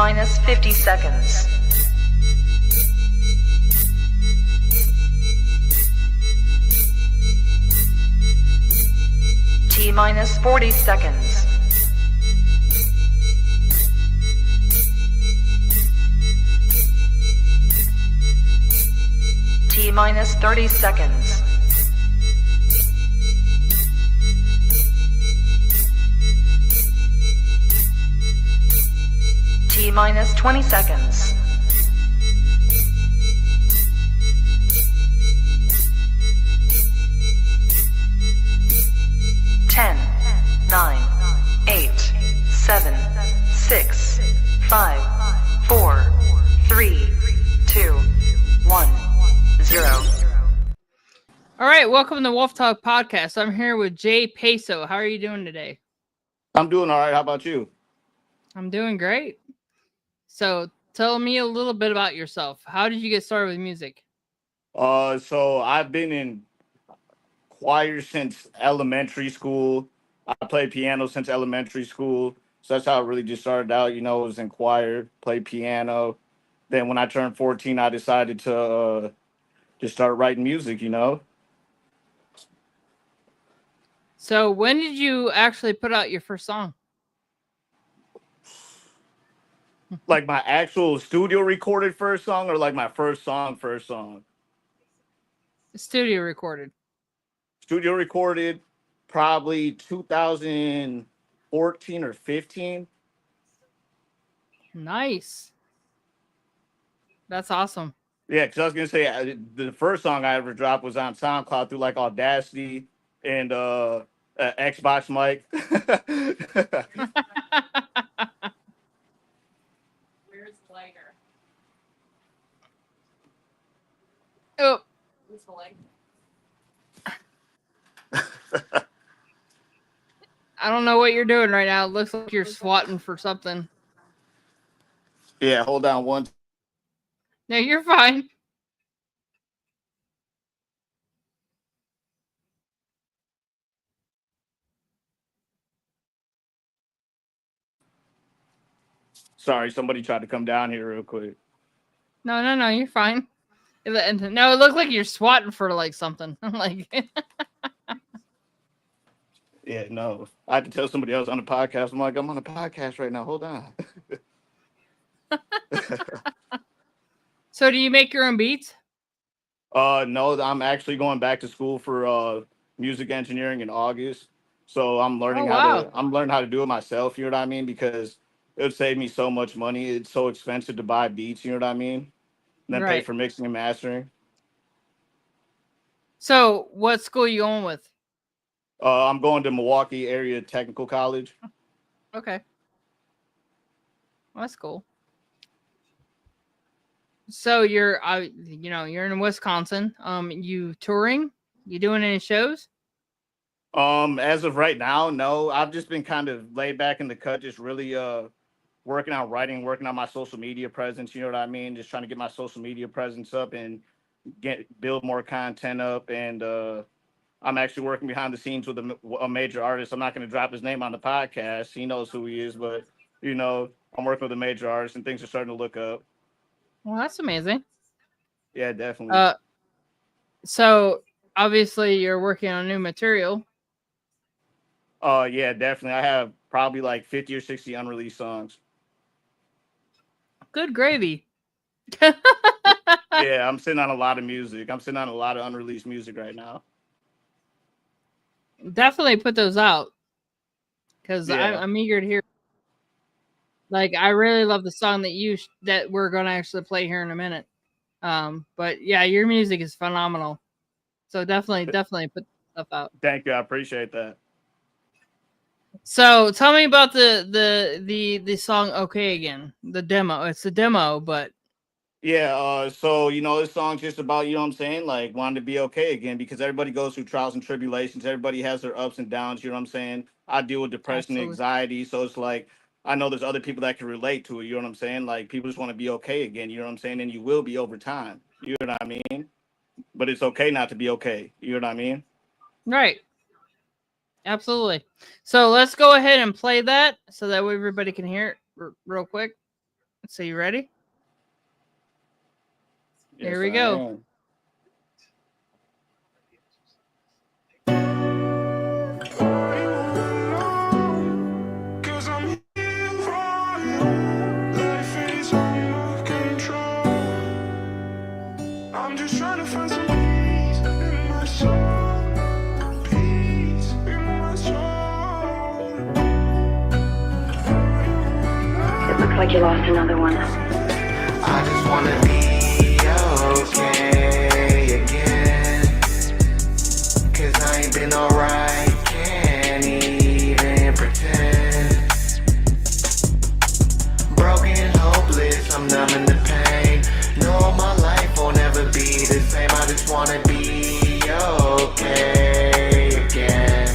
minus 50 seconds. T minus 40 seconds. T minus 30 seconds. T minus 20 seconds. Ten, 9, 8, 7, 6, 5, 4, 3, 2, 1, 0. All right, welcome to Wolf Talk Podcast. I'm here with Jayy Pe. How are you doing today? I'm doing all right. How about you? I'm doing great. So tell me a little bit about yourself. How did you get started with music? So I've been in choir since elementary school. I played piano since elementary school. So that's how it really just started out. You know, it was in choir, played piano. Then when I turned 14, I decided to just start writing music, you know. So when did you actually put out your first song? Like my actual studio recorded first song or like my first song? Studio recorded. Studio recorded probably 2014 or 15. Nice. That's awesome. Yeah, because I was gonna say the first song I ever dropped was on SoundCloud through like Audacity and Xbox mic. Where's the lighter? Oh, where's the lighter? I don't know what you're doing right now. It looks like you're swatting for something. Yeah, hold on one. No, you're fine. Sorry, somebody tried to come down here real quick. No, you're fine. No, it looked like you're swatting for like something. Like, Yeah, no, I had to tell somebody else on the podcast. I'm like, I'm on a podcast right now. Hold on. so do you make your own beats? No, I'm actually going back to school for music engineering in August. So I'm learning I'm learning how to do it myself, you know what I mean? Because it would save me so much money. It's so expensive to buy beats, you know what I mean? And then pay for mixing and mastering. So what school are you going with? I'm going to Milwaukee Area Technical College. Okay. Well, that's cool. So you're you're in Wisconsin. You touring? You doing any shows? As of right now, no. I've just been kind of laid back in the cut, just really working on writing, working on my social media presence, you know what I mean? Just trying to get my social media presence up and build more content up. And I'm actually working behind the scenes with a major artist. I'm not going to drop his name on the podcast. He knows who he is, but you know, I'm working with a major artist and things are starting to look up. Well, that's amazing. Yeah, definitely. So obviously you're working on new material. Yeah, definitely. I have probably like 50 or 60 unreleased songs. Good gravy. Yeah, I'm sitting on a lot of music. I'm sitting on a lot of unreleased music right now. Definitely put those out because I'm eager to hear. Like, I really love the song that we're gonna actually play here in a minute. But yeah, your music is phenomenal. So definitely put stuff out. Thank you, I appreciate that. So tell me about the song "Okay Again," the demo. It's a demo, but yeah. So you know, this song's just about, you know what I'm saying, like wanting to be okay again, because everybody goes through trials and tribulations. Everybody has their ups and downs. You know what I'm saying? I deal with depression and anxiety, so it's like I know there's other people that can relate to it. You know what I'm saying? Like people just want to be okay again. You know what I'm saying? And you will be over time. You know what I mean? But it's okay not to be okay. You know what I mean? Right. Absolutely. So let's go ahead and play that so that way everybody can hear it real quick. So you ready? Yes, Here we I go. am. I'm just trying to find some peace in my soul. Peace in my soul. It looks like you lost another one. I just wanna be okay again. Cause I ain't been alright, can't even pretend. Broken, hopeless, I'm numbing the pain. No, my life won't ever be the same. I just wanna be okay again.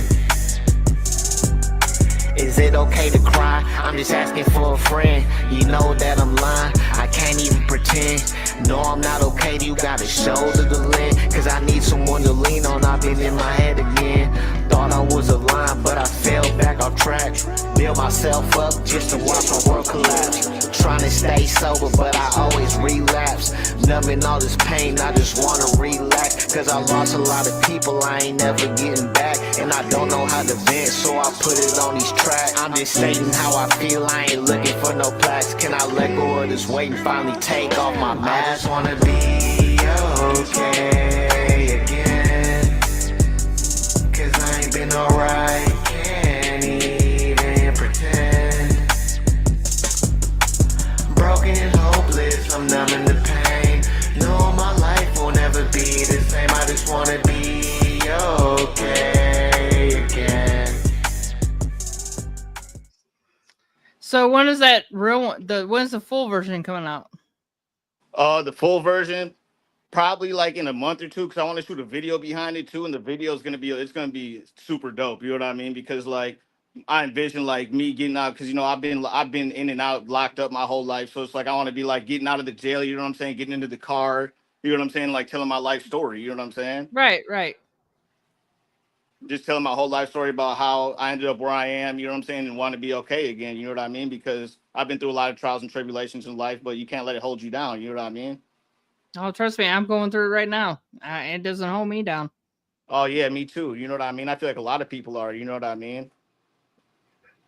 Is it okay to cry? I'm just asking for a friend. You know that I'm lying, I can't even pretend. No, I'm not okay, you got a shoulder to lend. Cause I need someone to lean on, I've been in my head again. Thought I was aligned, but I fell back off track. Build myself up just to watch my world collapse. Trying to stay sober, but I always relapse. Numbing all this pain, I just wanna relax. Cause I lost a lot of people, I ain't never getting back. And I don't know how to vent, so I put it on these tracks. I'm just stating how I feel, I ain't looking for no plaques. Can I let go of this weight and finally take off my mask? I just wanna be okay again. Cause I ain't been alright, can't even pretend. Broken, hopeless, I'm numbing the pain. No, my life won't ever be the same. I just wanna be okay again. So when is that real one? When's the full version coming out? The full version probably like in a month or two, because I want to shoot a video behind it too, and the video is gonna be super dope. You know what I mean? Because like I envision like me getting out, because I've been in and out locked up my whole life, so it's like I want to be like getting out of the jail. You know what I'm saying? Getting into the car. You know what I'm saying? Like telling my life story. You know what I'm saying? Right, right. Just telling my whole life story about how I ended up where I am. You know what I'm saying? And want to be okay again. You know what I mean? Because I've been through a lot of trials and tribulations in life, but you can't let it hold you down. You know what I mean? Oh, trust me, I'm going through it right now. It doesn't hold me down. Oh yeah, me too. You know what I mean? I feel like a lot of people are. You know what I mean?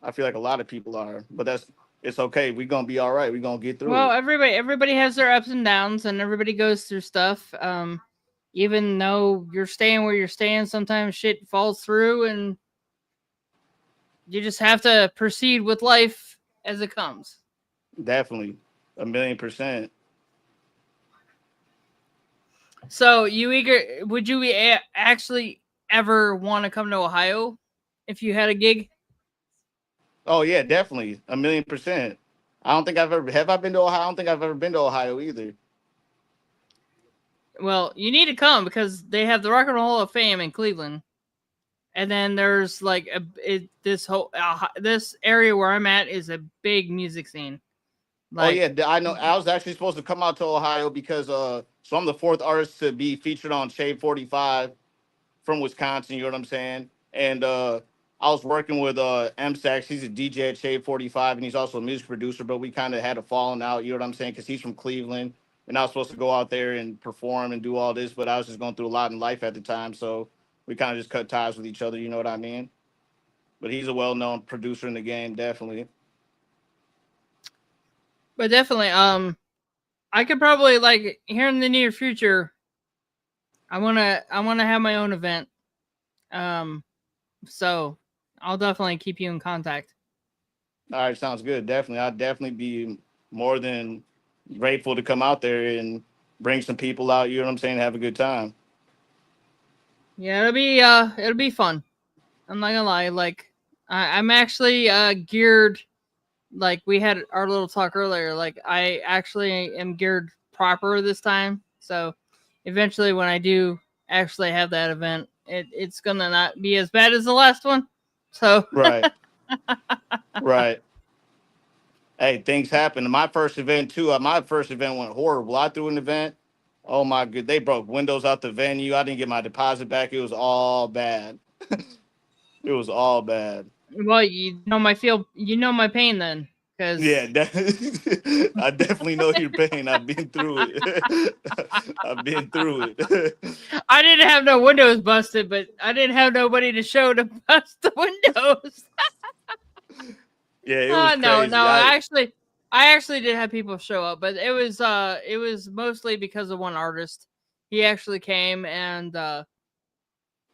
I feel like a lot of people are, but it's okay. We're gonna be all right. We're gonna get through Well, it. everybody has their ups and downs, and everybody goes through stuff. Even though you're staying where you're staying, sometimes shit falls through, and you just have to proceed with life as it comes. Definitely, 1,000,000%. So, would you actually ever want to come to Ohio if you had a gig? Oh yeah, definitely, 1,000,000%. I don't think I've ever have I been to Ohio. I don't think I've ever been to Ohio either. Well, you need to come because they have the Rock and Roll Hall of Fame in Cleveland, and then there's like this area where I'm at is a big music scene. Oh Like, yeah, I know. I was actually supposed to come out to Ohio because so I'm the fourth artist to be featured on Shade 45 from Wisconsin. You know what I'm saying? And I was working with M-Sax. He's a DJ at Shade 45, and he's also a music producer. But we kind of had a falling out. You know what I'm saying? Because he's from Cleveland, and I was supposed to go out there and perform and do all this, but I was just going through a lot in life at the time, so we kind of just cut ties with each other. You know what I mean? But he's a well-known producer in the game, definitely. but definitely, I could probably like here in the near future. I wanna have my own event. Um, so I'll definitely keep you in contact. All right, sounds good. Definitely, I'd definitely be more than grateful to come out there and bring some people out. You know what I'm saying? Have a good time. Yeah, it'll be fun. I'm not gonna lie. Like I'm actually geared. Like we had our little talk earlier. Like I actually am geared proper this time. So eventually, when I do actually have that event, it's gonna not be as bad as the last one. So Right, right. Hey, things happen. My first event too. My first event went horrible. I threw an event. Oh my good, they broke windows out the venue. I didn't get my deposit back. It was all bad. It was all bad. well, you know my pain then. Because Yeah, I definitely know your pain. I've been through it. I've been through it. I didn't have no windows busted, but I didn't have nobody to show to bust the windows. Yeah, it was No, crazy. I actually did have people show up, but it was mostly because of one artist. He actually came and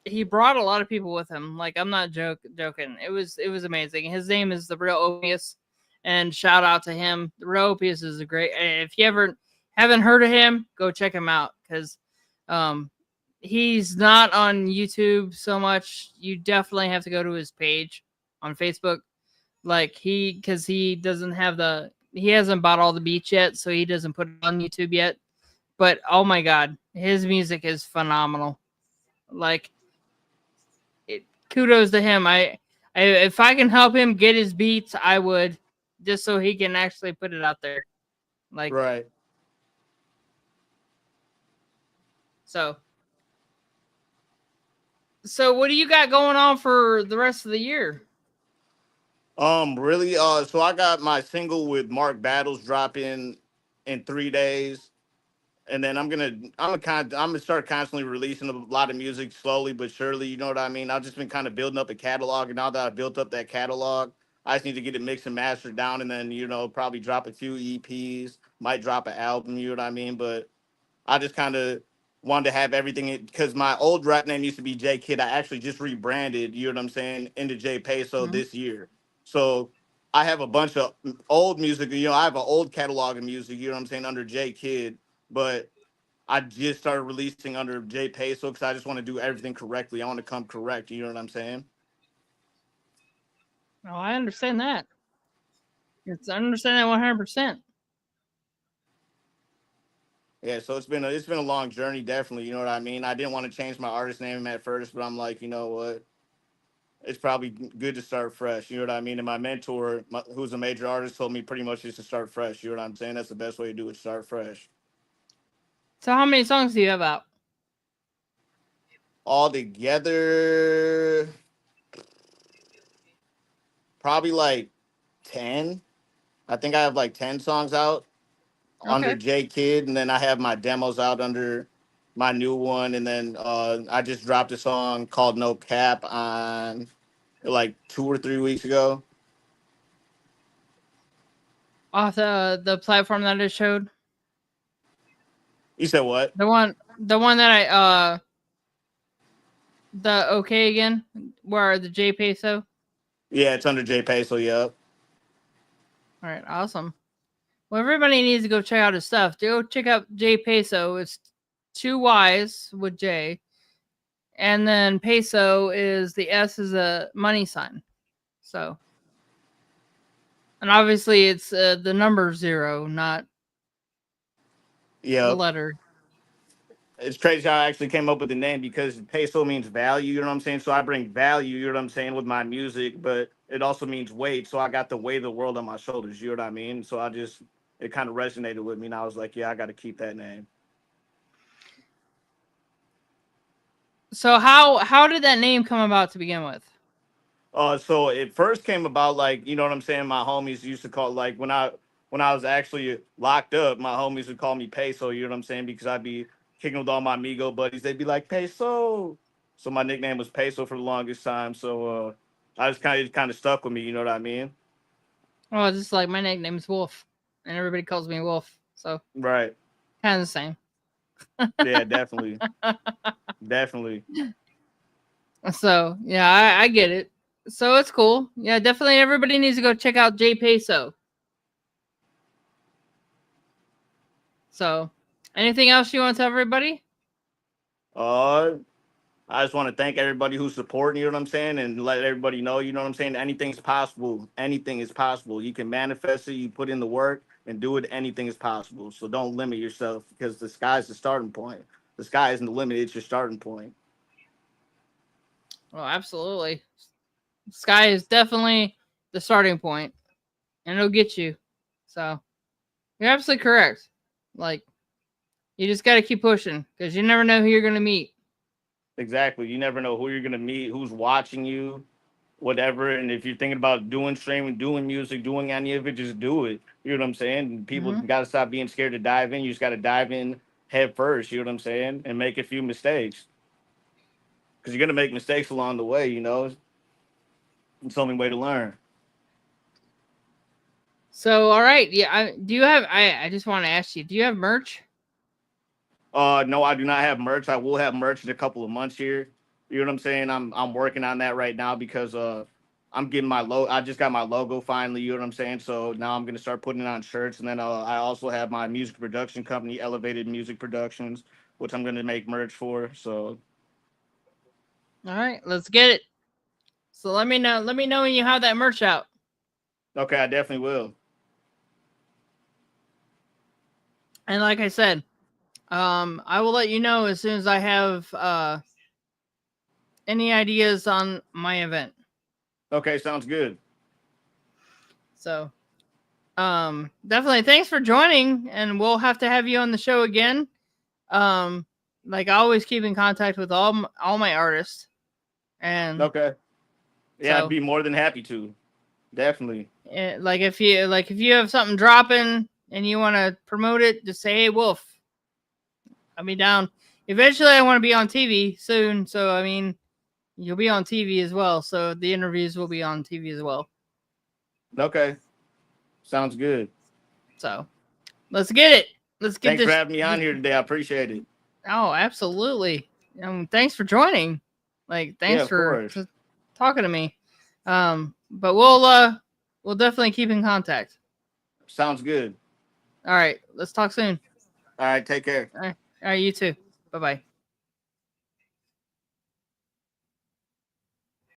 he brought a lot of people with him. Like, I'm not joking. It was amazing. His name is the Real Opius, and shout out to him. The Real Opius is a great. If you ever haven't heard of him, go check him out because he's not on YouTube so much. You definitely have to go to his page on Facebook. Like, because he doesn't have he hasn't bought all the beats yet, so he doesn't put it on YouTube yet. But oh my god, his music is phenomenal. Like, kudos to him. If I can help him get his beats, I would, just so he can actually put it out there. Like, Right. So what do you got going on for the rest of the year? Really, so I got my single with Mark Battles dropping in 3 days. And then I'm gonna start constantly releasing a lot of music slowly but surely. You know what I mean? I've just been kind of building up a catalog, and now that I've built up that catalog, I just need to get it mixed and mastered down, and then probably drop a few EPs, might drop an album. You know what I mean? But I just kind of wanted to have everything because my old rap name used to be J Kid. I actually just rebranded, you know what I'm saying, into Jayy Pe Mm-hmm. this year. So I have a bunch of old music. I have an old catalog of music, you know what I'm saying, under J Kid, but I just started releasing under Jayy Pe because I just want to do everything correctly. I want to come correct. You know what I'm saying? Oh, I understand that. I understand that 100%. Yeah, so it's been a long journey, definitely. You know what I mean? I didn't want to change my artist name at first, but I'm like, you know what? It's probably good to start fresh. You know what I mean? And my mentor, who's a major artist, told me pretty much just to start fresh. You know what I'm saying? That's the best way to do it. Start fresh. So how many songs do you have out? All together, probably like 10. I think I have like 10 songs out under Okay. J Kid, and then I have my demos out under my new one, and then I just dropped a song called No Cap on like 2 or 3 weeks ago. Off the platform that I showed. You said what? The one that I the okay again, where the Jayy Peso. Yeah, it's under Jayy Pe, so yep. All right, awesome. Well, everybody needs to go check out his stuff. Go check out Jayy Peso. It's 2 Y's with J, and then peso is the S is a money sign. So, and obviously it's the number 0, not the Yep. letter. It's crazy how I actually came up with the name because peso means value, you know what I'm saying? So I bring value, you know what I'm saying, with my music, but it also means weight. So I got the weight of the world on my shoulders, you know what I mean? So it kind of resonated with me, and I was like, yeah, I got to keep that name. So how did that name come about to begin with? So it first came about, like, you know what I'm saying? My homies used to call, like, when I was actually locked up, my homies would call me Peso, you know what I'm saying? Because I'd be kicking with all my Migo buddies. They'd be like, Peso. So my nickname was Peso for the longest time. So I just kind of stuck with me, you know what I mean? Oh, it's just like my nickname's Wolf, and everybody calls me Wolf. So Right. kind of the same. Yeah, definitely. Definitely. So yeah, I get it. So it's cool. Yeah, definitely everybody needs to go check out Jayy Peso. So, anything else you want to tell everybody? I just want to thank everybody who's supporting, you know what I'm saying, and let everybody know, you know what I'm saying, anything's possible. Anything is possible. You can manifest it, you put in the work and do it, anything is possible. So don't limit yourself because the sky's the starting point. The sky isn't the limit, it's your starting point. Well, absolutely. Sky is definitely the starting point, and it'll get you. So, you're absolutely correct. Like, you just got to keep pushing because you never know who you're going to meet. Exactly. You never know who you're going to meet, who's watching you, whatever. And if you're thinking about doing streaming, doing music, doing any of it, just do it. You know what I'm saying? People got to stop being scared to dive in. You just got to dive in head first. You know what I'm saying? And make a few mistakes because you're gonna make mistakes along the way. You know, it's the only way to learn. So, all right, yeah. Do you have? I just want to ask you. Do you have merch? No, I do not have merch. I will have merch in a couple of months here. You know what I'm saying? I'm working on that right now because I'm getting my logo. I just got my logo finally. You know what I'm saying? So now I'm gonna start putting it on shirts, and then I also have my music production company, Elevated Music Productions, which I'm gonna make merch for. So All right, let's get it. So let me know. Let me know when you have that merch out. okay, I definitely will. And like I said, I will let you know as soon as I have any ideas on my event. Okay, sounds good. So, definitely thanks for joining, and we'll have to have you on the show again. Like I always keep in contact with all my artists, and Okay, yeah, so, I'd be more than happy to. Definitely. like if you have something dropping and you want to promote it, just say, "Hey, Wolf, I'll be down." Eventually, I want to be on TV soon, so I mean, you'll be on TV as well. So the interviews will be on TV as well. Okay, sounds good. So let's get it. Let's get Thanks this. for having me on here today. I appreciate it. Oh, absolutely. Thanks for joining. Like, Yeah, thanks of for course. talking to me. But we'll definitely keep in contact. Sounds good. All right, let's talk soon. All right, take care. All right, you too. Bye bye.